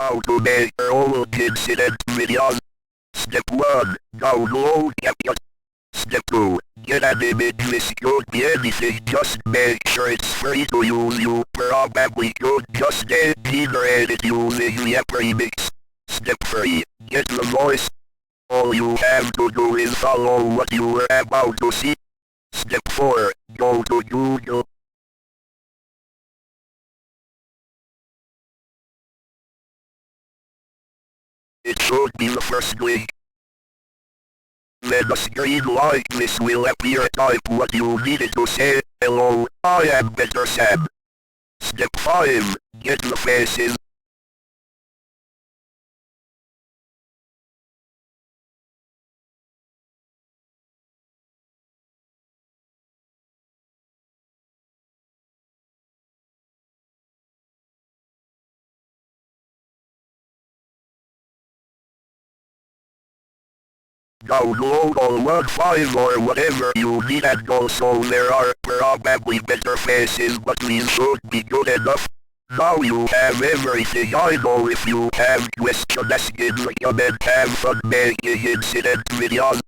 How to make Trollge incident videos. Step 1. Download Capcut. Step 2. Get an image. This could be anything, just make sure it's free to use. You probably could just generate it using the premix. Step 3. Get the voice. All you have to do is follow what you are about to see. Step 4. Go to Google. It should be the first link. Then a screen like this will appear. Type what you needed to say. Hello, I am Better Sam. Step 5. Get the faces. Download all one file or whatever you need, and also there are probably better faces, but these should be good enough. Now you have everything. I know if you have questions, ask in the comment. Have fun making incident videos.